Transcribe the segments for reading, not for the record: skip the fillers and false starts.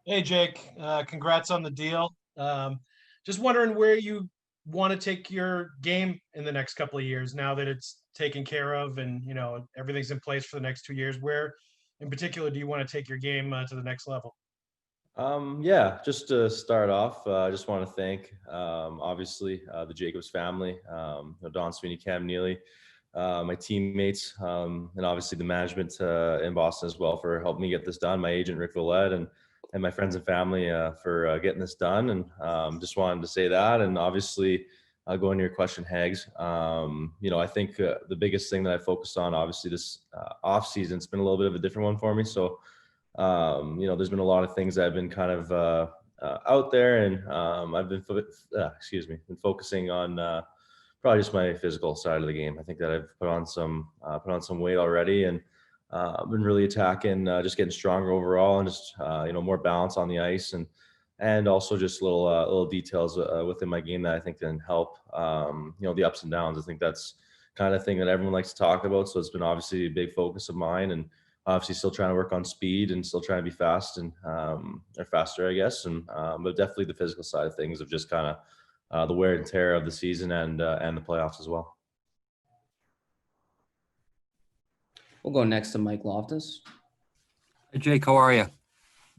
Hey, Jake. Congrats on the deal. Just wondering where you want to take your game in the next couple of years now that it's taken care of and everything's in place for the next 2 years. Where, in particular, do you want to take your game to the next level? Yeah, just to start off, I just want to thank, obviously, the Jacobs family, Don Sweeney, Cam Neely, my teammates, and obviously the management in Boston as well for helping me get this done. My agent, Rick Villette, and my friends and family for getting this done. And just wanted to say that. And obviously, going to your question, Hags, I think the biggest thing that I focused on, obviously, this off season, it's been a little bit of a different one for me. So, there's been a lot of things that have been kind of out there, and I've been, been focusing on probably just my physical side of the game. I think that I've put on some weight already, and I've been really attacking, just getting stronger overall, and just more balance on the ice, and also just little details within my game that I think can help the ups and downs. I think that's kind of thing that everyone likes to talk about. So it's been obviously a big focus of mine, and obviously still trying to work on speed and still trying to be fast and or faster, I guess. And but definitely the physical side of things of just kind of the wear and tear of the season and the playoffs as well. We'll go next to Mike Loftus. Hey, Jake, how are you?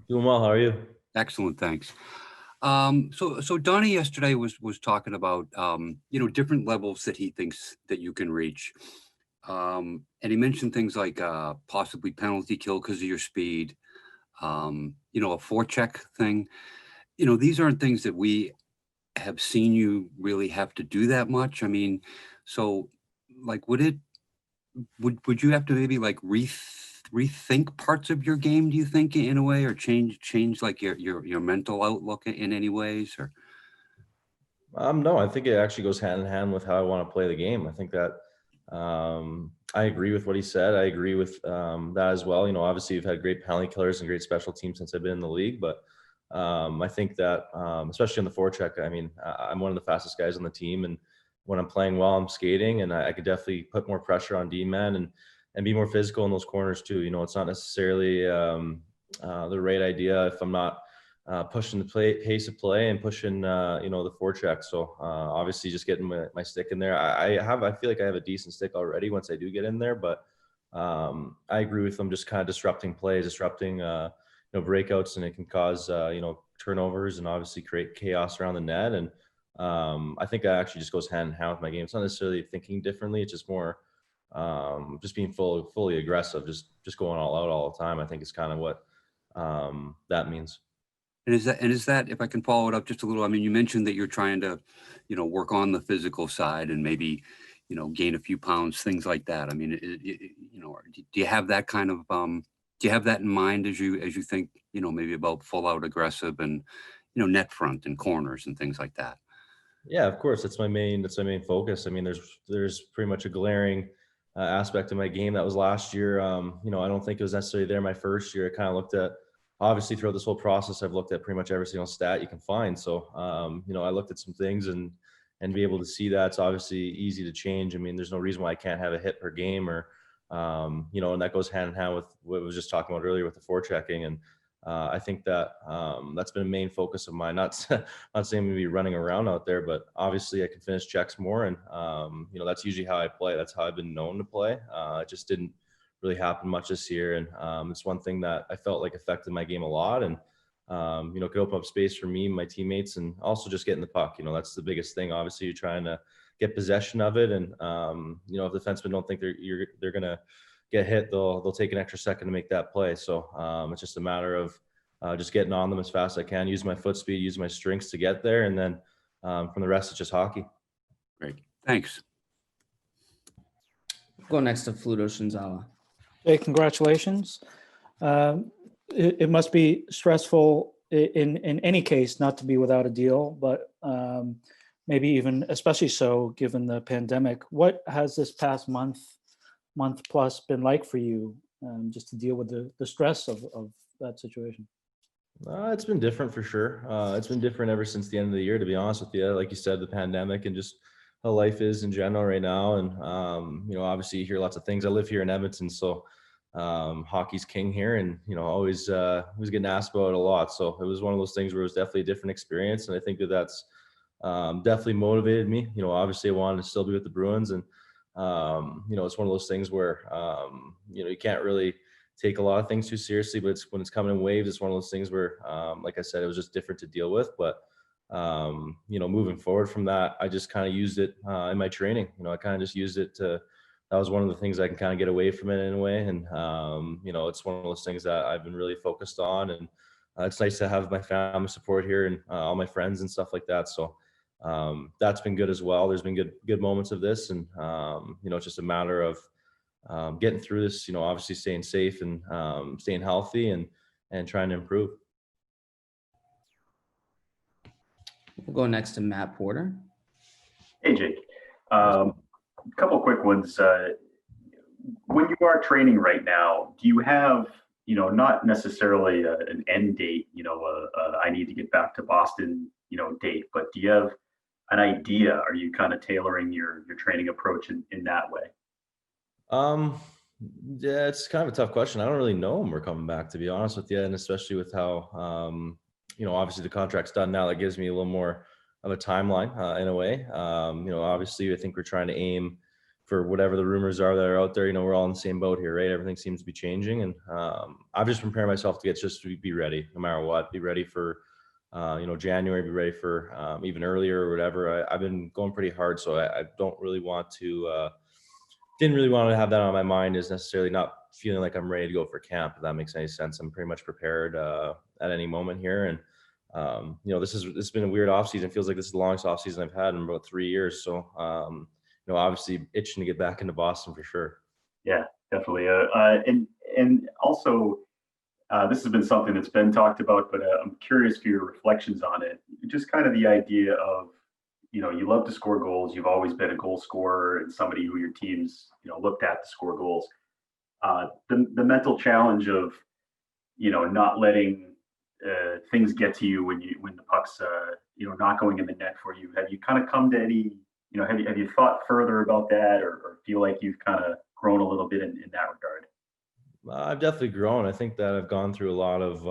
Doing well. How are you? Excellent, thanks. So Donnie yesterday was talking about different levels that he thinks that you can reach, and he mentioned things like possibly penalty kill because of your speed, a forecheck thing. These aren't things that we have seen you really have to do that much. I mean, so like, would you have to maybe like rethink parts of your game, do you think, in a way, or change like your mental outlook in any ways? Or No, I think it actually goes hand in hand with how I want to play the game. I think that I agree with what he said. I agree with that as well. Obviously you've had great penalty killers and great special teams since I've been in the league, but I think that especially on the forecheck, I mean, I'm one of the fastest guys on the team, and when I'm playing well, I'm skating, and I could definitely put more pressure on D-man and be more physical in those corners too. It's not necessarily the right idea if I'm not pushing the pace of play and pushing the forecheck. So obviously just getting my stick in there. I feel like I have a decent stick already once I do get in there, but I agree with them, just kind of disrupting plays, disrupting breakouts, and it can cause turnovers and obviously create chaos around the net. And I think that actually just goes hand in hand with my game. It's not necessarily thinking differently. It's just more just being fully aggressive, just going all out all the time. I think is kind of what that means. And is that, if I can follow it up just a little, I mean, you mentioned that you're trying to, work on the physical side and maybe, gain a few pounds, things like that. I mean, do you have that kind of, do you have that in mind as you think, maybe about full out aggressive and, net front and corners and things like that? Yeah, of course. That's my main focus. I mean, there's pretty much a glaring aspect of my game that was last year. I don't think it was necessarily there my first year. I kind of looked at, obviously throughout this whole process, I've looked at pretty much every single stat you can find. So, I looked at some things and be able to see that it's obviously easy to change. I mean, there's no reason why I can't have a hit per game or, and that goes hand in hand with what I was just talking about earlier with the forechecking. And I think that that's been a main focus of mine. Not saying I'm going to be running around out there, but obviously I can finish checks more. And, that's usually how I play. That's how I've been known to play. It just didn't really happen much this year. And it's one thing that I felt like affected my game a lot, and, could open up space for me and my teammates, and also just getting the puck. That's the biggest thing. Obviously you're trying to get possession of it. And, if the defensemen don't think they're going to get hit, they'll take an extra second to make that play. So it's just a matter of just getting on them as fast as I can, use my foot speed, use my strengths to get there. And then from the rest, it's just hockey. Great. Thanks. Go next to Fluto Shinzawa. Hey, congratulations. It must be stressful in any case not to be without a deal, but maybe even especially so given the pandemic. What has this past month plus been like for you, just to deal with the stress of that situation? It's been different for sure. It's been different ever since the end of the year, to be honest with you. Like you said, the pandemic and just how life is in general right now. And, obviously you hear lots of things. I live here in Edmonton, so hockey's king here, and always was getting asked about it a lot. So it was one of those things where it was definitely a different experience, and I think that's definitely motivated me. Obviously I wanted to still be with the Bruins, and it's one of those things where you can't really take a lot of things too seriously, but when it's coming in waves, it's one of those things where, like I said, it was just different to deal with. But moving forward from that, I just kind of used it in my training. I kind of just used it to. That was one of the things I can kind of get away from it in a way, and it's one of those things that I've been really focused on, and it's nice to have my family support here and all my friends and stuff like that. So that's been good as well. There's been good moments of this, and it's just a matter of getting through this. Obviously staying safe and staying healthy and trying to improve. We'll go next to Matt Porter. Hey, Jake. A couple quick ones. When you are training right now, do you have, not necessarily an end date, I need to get back to Boston, date, but do you have an idea? Are you kind of tailoring your training approach in that way? Yeah, it's kind of a tough question. I don't really know when we're coming back, to be honest with you, and especially with how obviously the contract's done now. That gives me a little more of a timeline in a way. Obviously I think we're trying to aim for whatever the rumors are that are out there. We're all in the same boat here, right? Everything seems to be changing, and I've just prepared myself to be ready no matter what. Be ready for January, be ready for even earlier or whatever. I've been going pretty hard, so I don't really want to didn't really want to have that on my mind, is necessarily not feeling like I'm ready to go for camp, if that makes any sense. I'm pretty much prepared at any moment here, and this has been a weird off season. It feels like this is the longest off season I've had in about 3 years. So obviously itching to get back into Boston for sure. Yeah, definitely. And also, this has been something that's been talked about, but I'm curious for your reflections on it. Just kind of the idea of, you love to score goals. You've always been a goal scorer and somebody who your teams, looked at to score goals. The mental challenge of, not letting things get to you when the puck's, not going in the net for you. Have you kind of come to any, have you thought further about that, or feel like you've kind of grown a little bit in that regard? I've definitely grown. I think that I've gone through a lot of,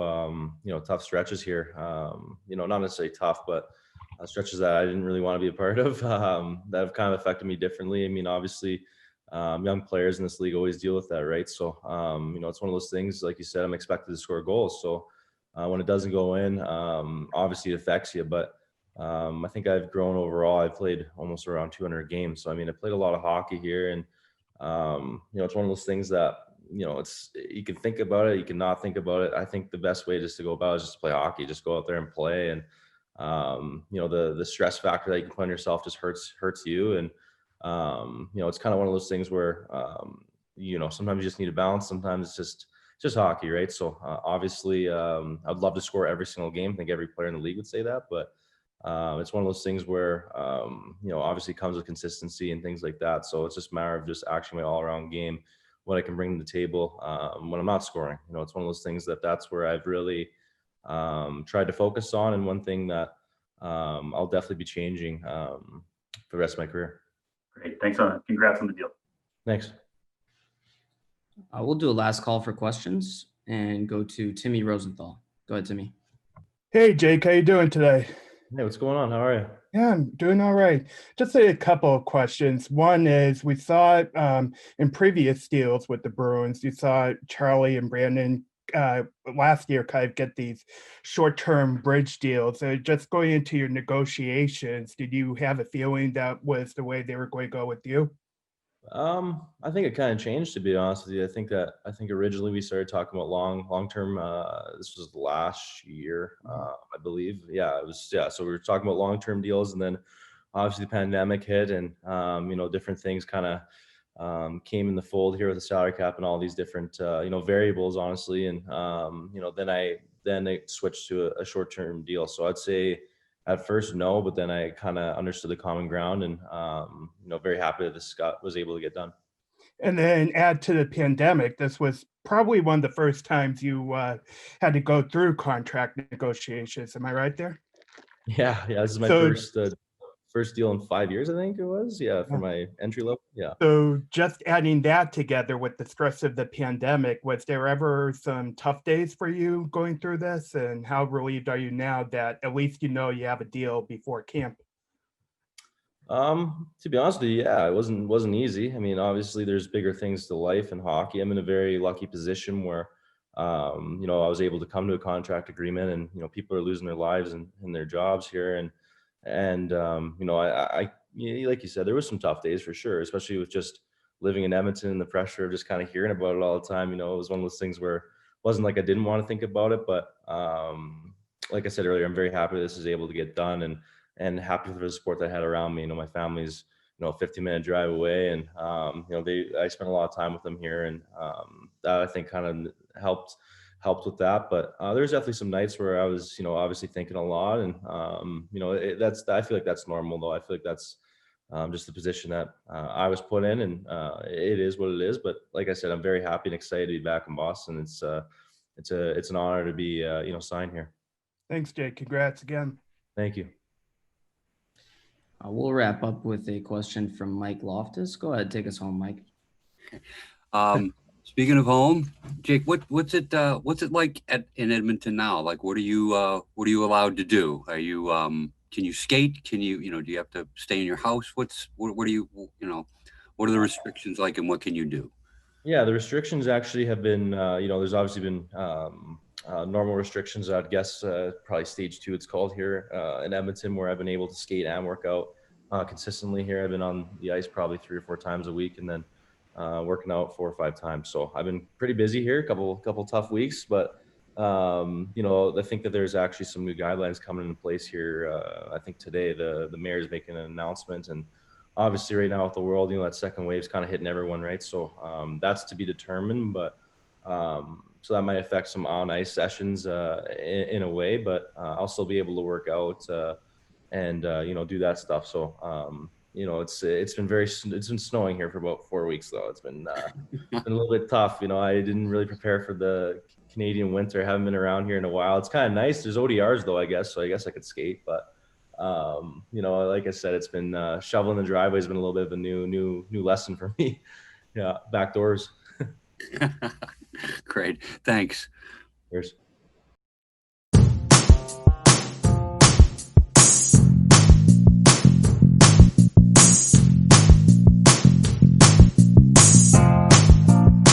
tough stretches here. Not necessarily tough, but stretches that I didn't really want to be a part of, that have kind of affected me differently. I mean, obviously, young players in this league always deal with that, right? So, it's one of those things, like you said, I'm expected to score goals. So when it doesn't go in, obviously it affects you. But I think I've grown overall. I've played almost around 200 games. So, I mean, I played a lot of hockey here, and, it's one of those things that, you can think about it, you can not think about it. I think the best way just to go about it is just to play hockey, just go out there and play. And, the stress factor that you can put on yourself just hurts you. And, it's kind of one of those things where, sometimes you just need a balance. Sometimes it's just hockey, right? So obviously, I'd love to score every single game. I think every player in the league would say that, but it's one of those things where, obviously comes with consistency and things like that. So it's just a matter of just actually my all around game, what I can bring to the table when I'm not scoring. It's one of those things that's where I've really tried to focus on, and one thing that I'll definitely be changing for the rest of my career. Great. Thanks. Congrats on the deal. Thanks. We'll do a last call for questions and go to Timmy Rosenthal. Go ahead, Timmy. Hey, Jake, how you doing today? Hey, what's going on? How are you? Yeah, I'm doing all right. Just a couple of questions. One is, we saw in previous deals with the Bruins, you saw Charlie and Brandon last year kind of get these short-term bridge deals. So just going into your negotiations, did you have a feeling that was the way they were going to go with you? I think it kind of changed, to be honest with you. I think originally we started talking about long-term. This was last year, I believe. Yeah, it was. Yeah, so we were talking about long-term deals, and then obviously the pandemic hit, and different things kind of came in the fold here with the salary cap and all these different variables, honestly. And then it switched to a short-term deal. So I'd say at first, no, but then I kind of understood the common ground, and very happy that this was able to get done. And then add to the pandemic, this was probably one of the first times you had to go through contract negotiations. Am I right there? Yeah, this is my first first deal in 5 years, I think it was. Yeah, for my entry level. Yeah. So just adding that together with the stress of the pandemic, was there ever some tough days for you going through this? And how relieved are you now that at least you know you have a deal before camp? To be honest with you, yeah, it wasn't easy. I mean, obviously there's bigger things to life in hockey. I'm in a very lucky position where, you know, I was able to come to a contract agreement, and, you know, people are losing their lives and their jobs here. And you know, like you said, there was some tough days for sure, especially with just living in Edmonton and the pressure of just kind of hearing about it all the time. You know, it was one of those things where it wasn't like I didn't want to think about it, but like I said earlier, I'm very happy this is able to get done, and happy for the support that I had around me. You know, my family's, you know, a 50-minute drive away, and you know, I spent a lot of time with them here, and that I think kind of helped with that. But there's definitely some nights where I was, you know, obviously thinking a lot, and you know, I feel like that's normal, though. I feel like that's just the position that I was put in, and it is what it is. But like I said, I'm very happy and excited to be back in Boston. It's an honor to be you know, signed here. Thanks, Jake. Congrats again. Thank you. We'll wrap up with a question from Mike Loftus. Go ahead, take us home, Mike. Speaking of home, Jake, what's it like in Edmonton now? Like, what are you allowed to do? Are you can you skate? Can you do you have to stay in your house? What are you what are the restrictions like, and what can you do? Yeah, the restrictions actually have been, you know, there's obviously been normal restrictions. I'd guess probably stage 2, it's called here in Edmonton, where I've been able to skate and work out consistently here. I've been on the ice probably 3 or 4 times a week, and then working out 4 or 5 times. So I've been pretty busy here, couple tough weeks, but you know, I think that there's actually some new guidelines coming into place here. I think today the mayor's making an announcement, and obviously right now with the world, you know, that second wave's kind of hitting everyone, right? So that's to be determined, but so that might affect some on ice sessions in a way, but I'll still be able to work out and you know, do that stuff. So you know, it's been snowing here for about 4 weeks, though. It's been a little bit tough. You know, I didn't really prepare for the Canadian winter. I haven't been around here in a while. It's kind of nice. There's ODRs though, I guess. So I guess I could skate, but you know, like I said, it's been shoveling the driveway has been a little bit of a new lesson for me. Yeah, back doors. Great, thanks. Cheers.